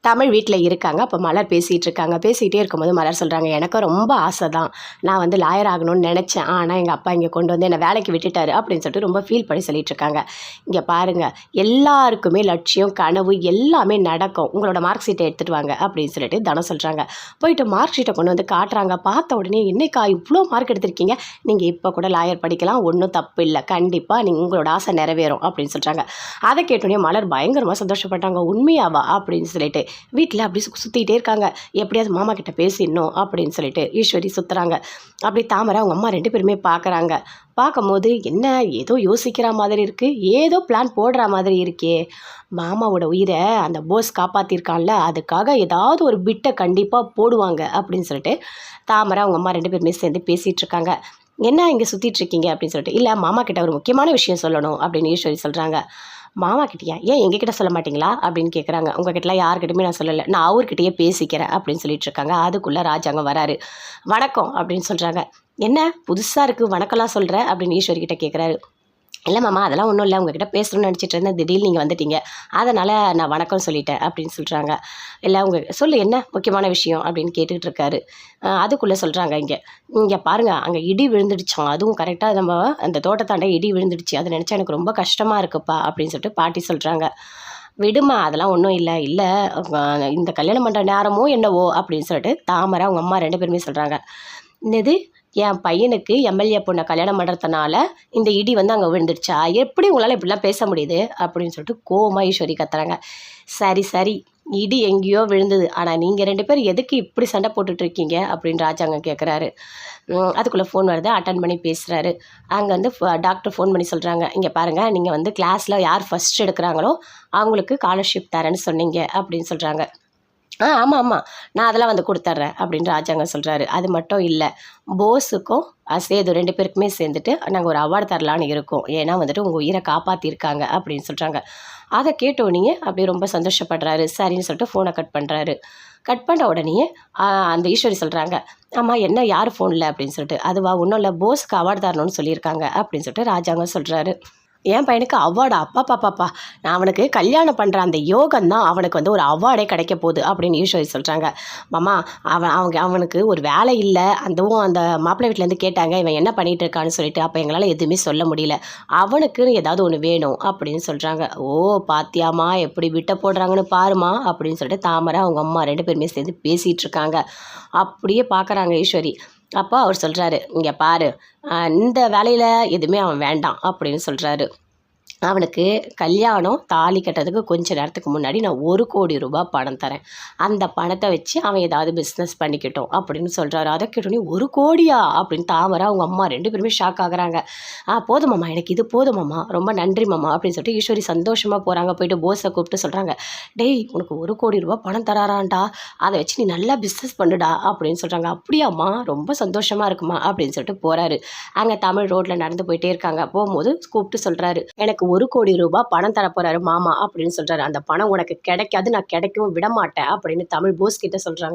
தமிழ் வீட்டில் இருக்காங்க. அப்போ மலர் பேசிகிட்டு இருக்காங்க. பேசிகிட்டே இருக்கும்போது மலர் சொல்கிறாங்க, எனக்கும் ரொம்ப ஆசை தான், நான் வந்து லாயர் ஆகணும்னு நினச்சேன், ஆனால் எங்கள் அப்பா இங்கே கொண்டு வந்து என்னை வேலைக்கு விட்டுட்டாரு அப்படின்னு சொல்லிட்டு ரொம்ப ஃபீல் பண்ணி சொல்லிட்டு இருக்காங்க. இங்கே பாருங்கள், எல்லாருக்குமே லட்சியம் கனவு எல்லாமே நடக்கும், உங்களோட மார்க் ஷீட்டை எடுத்துகிட்டு வாங்க அப்படின்னு சொல்லிட்டு தனம் சொல்கிறாங்க. போயிட்டு மார்க் ஷீட்டை கொண்டு வந்து காட்டுறாங்க. பார்த்த உடனே, என்னக்கா இவ்வளோ மார்க் எடுத்திருக்கீங்க, நீங்கள் இப்போ கூட லாயர் படிக்கலாம், ஒன்றும் தப்பு இல்லை, கண்டிப்பாக நீங்கள் உங்களோட ஆசை நிறைவேறும் அப்படின்னு சொல்கிறாங்க. அதை கேட்டோடனே மலர் பயங்கரமாக சந்தோஷப்பட்டாங்க. உண்மையாவா அப்படின்னு சொல்லிட்டு வீட்டில் அப்படி சுற்றிக்கிட்டே இருக்காங்க. எப்படியாவது மாமா கிட்ட பேசிடணும் அப்படின்னு சொல்லிட்டு ஈஸ்வரி சுற்றுறாங்க. அப்படி தாமரை அவங்க அம்மா 2 பேருமே பார்க்குறாங்க. பார்க்கும்போது என்ன ஏதோ யோசிக்கிற மாதிரி இருக்குது, ஏதோ பிளான் போடுற மாதிரி இருக்கே, மாமாவோட உயிரை அந்த போஸ் காப்பாற்றிருக்கான்ல, அதுக்காக ஏதாவது ஒரு பிட்டை கண்டிப்பாக போடுவாங்க அப்படின்னு சொல்லிட்டு தாமரை அவங்க அம்மா 2 பேருமே சேர்ந்து பேசிகிட்டு இருக்காங்க. என்ன இங்கே சுற்றிட்டுருக்கீங்க அப்படின்னு சொல்லிட்டு, இல்லை மாமா கிட்ட ஒரு முக்கியமான விஷயம் சொல்லணும் அப்படின்னு ஈஸ்வரி சொல்கிறாங்க. மாமா கிட்டேயா, ஏன் எங்ககிட்ட சொல்ல மாட்டிங்களா அப்படின்னு கேட்குறாங்க. உங்ககிட்டலாம் யார்கிட்டையுமே நான் சொல்லலை, நான் அவர்கிட்டயே பேசிக்கிறேன் அப்படின்னு சொல்லிட்டு இருக்காங்க. அதுக்குள்ளே ராஜாங்க வராரு. வணக்கம் அப்படின்னு சொல்கிறாங்க. என்ன புதுசாக இருக்குது வணக்கம்லாம் சொல்கிற அப்படின்னு ஈஸ்வரி கிட்ட கேட்குறாரு. இல்லை மாமா, அதெல்லாம் ஒன்றும் இல்லை, உங்ககிட்ட பேசணும்னு நினச்சிட்டு இருந்தேன், திடீர்னு நீங்கள் வந்துட்டீங்க, அதனால் நான் வணக்கம் சொல்லிட்டேன் அப்படின்னு சொல்கிறாங்க. இல்லை சொல்லு என்ன முக்கியமான விஷயம் அப்படின்னு கேட்டுக்கிட்டு இருக்காரு. அதுக்குள்ளே சொல்கிறாங்க, இங்கே இங்கே பாருங்கள், அங்கே இடி விழுந்துடுச்சோம், அதுவும் கரெக்டாக நம்ம அந்த தோட்டத்தாண்ட இடி விழுந்துடுச்சு, அதை நினச்சா எனக்கு ரொம்ப கஷ்டமாக இருக்குப்பா அப்படின்னு சொல்லிட்டு பாட்டி சொல்கிறாங்க. விடுமா, அதெல்லாம் ஒன்றும் இல்லை, இல்லை இந்த கல்யாணம் பண்ணுற நேரமோ என்னவோ அப்படின்னு சொல்லிட்டு தாமரை அவங்க அம்மா 2 பேருமே சொல்கிறாங்க. என்னது, என் பையனுக்கு எம்எல்ஏ பொண்ணை கல்யாணம் பண்ணுறதுனால இந்த இடி வந்து அங்கே விழுந்துடுச்சா, எப்படி உங்களால் இப்படிலாம் பேச முடியுது அப்படின்னு சொல்லிட்டு கோவமாக ஈஸ்வரி கத்துறாங்க. சரி சரி, இடி எங்கேயோ விழுந்தது, ஆனால் நீங்கள் 2 பேர் எதுக்கு இப்படி சண்டை போட்டுட்ருக்கீங்க அப்படின்னு ராஜாங்க கேட்குறாரு. அதுக்குள்ளே ஃபோன் வருது, அட்டன் பண்ணி பேசுகிறாரு. அங்கே வந்து டாக்டர் ஃபோன் பண்ணி சொல்கிறாங்க, இங்கே பாருங்கள், நீங்கள் வந்து கிளாஸில் யார் ஃபஸ்ட் எடுக்கிறாங்களோ அவங்களுக்கு ஸ்காலர்ஷிப் தரேன்னு சொன்னீங்க அப்படின்னு சொல்கிறாங்க. ஆமாம் ஆமாம், நான் அதெல்லாம் வந்து கொடுத்துட்றேன் அப்படின்னு ராஜாங்க சொல்கிறாரு. அது மட்டும் இல்லை, போஸுக்கும் சேது 2 பேருக்குமே சேர்ந்துட்டு நாங்கள் ஒரு அவார்டு தரலான்னு இருக்கோம், ஏன்னா வந்துட்டு உங்கள் உயிரை காப்பாற்றிருக்காங்க அப்படின்னு சொல்கிறாங்க. அதை கேட்டோடனே அப்படி ரொம்ப சந்தோஷப்படுறாரு. சரின்னு சொல்லிட்டு ஃபோனை கட் பண்ணுறாரு. கட் பண்ண உடனே அந்த ஈஸ்வரி சொல்கிறாங்க, ஆமாம் என்ன யார் ஃபோனில் அப்படின்னு சொல்லிட்டு. அதுவா, ஒன்றும் இல்லை, போஸுக்கு அவார்டு தரணும்னு சொல்லியிருக்காங்க அப்படின்னு சொல்லிட்டு ராஜாங்க சொல்கிறாரு. என் பையனுக்கு அவார்டா, அப்பாப்பாப்பாப்பா, நான் அவனுக்கு கல்யாணம் பண்ணுற அந்த யோகம் தான் அவனுக்கு வந்து ஒரு அவார்டே கிடைக்க போகுது அப்படின்னு ஈஸ்வரி சொல்கிறாங்க. மாமா, அவனுக்கு ஒரு வேலை இல்லை, அதுவும் அந்த மாப்பிள்ளை வீட்டிலேருந்து கேட்டாங்க இவன் என்ன பண்ணிகிட்டு இருக்கான்னு சொல்லிட்டு, அப்போ எங்களால் எதுவுமே சொல்ல முடியல, அவனுக்குன்னு ஏதாவது ஒன்று வேணும் அப்படின்னு சொல்கிறாங்க. ஓ பாத்தியாமா, எப்படி விட்ட போடுறாங்கன்னு பாருமா அப்படின்னு சொல்லிட்டு தாமரை அவங்க அம்மா 2 பேருமே சேர்ந்து பேசிகிட்டு இருக்காங்க. அப்படியே பார்க்குறாங்க ஈஸ்வரி. அப்போ அவர் சொல்கிறாரு, இங்கே பாரு, இந்த வேலையில் எதுவுமே அவன் வேண்டாம் அப்படின்னு சொல்கிறாரு. அவனுக்கு கல்யாணம் தாலி கட்டுறதுக்கு கொஞ்ச நேரத்துக்கு முன்னாடி நான் 1 கோடி ரூபாய் பணம் தரேன், அந்த பணத்தை வச்சு அவன் ஏதாவது பிஸ்னஸ் பண்ணிக்கிட்டோம் அப்படின்னு சொல்கிறாரு. அதை கேட்டோன்னே 1 கோடியா அப்படின்னு தாமரை அவங்க அம்மா 2 பேருமே ஷாக் ஆகுறாங்க. போதுமாம்மா, எனக்கு இது போதுமாம்மா, ரொம்ப நன்றி மாமா அப்படின்னு சொல்லிட்டு ஈஸ்வரி சந்தோஷமாக போகிறாங்க. போயிட்டு போஸை கூப்பிட்டு சொல்கிறாங்க, டேய் உனக்கு 1 கோடி ரூபாய் பணம் தராரான்டா, அதை வச்சு நீ நல்லா பிஸ்னஸ் பண்ணுடா அப்படின்னு சொல்கிறாங்க. அப்படியாம்மா, ரொம்ப சந்தோஷமாக இருக்குமா அப்படின்னு சொல்லிட்டு போகிறாரு. அங்கே தமிழ் ரோட்டில் நடந்து போயிட்டே இருக்காங்க. போகும்போது கூப்பிட்டு சொல்கிறாரு, எனக்கு 1 கோடி ரூபாய் பணம் தரப்போறாரு மாமா அப்படின்னு சொல்கிறாரு. அந்த பணம் உனக்கு கிடைக்காது, நான் கிடைக்கவும் விட மாட்டேன் அப்படின்னு தமிழ் போஸ் கிட்ட சொல்கிறாங்க.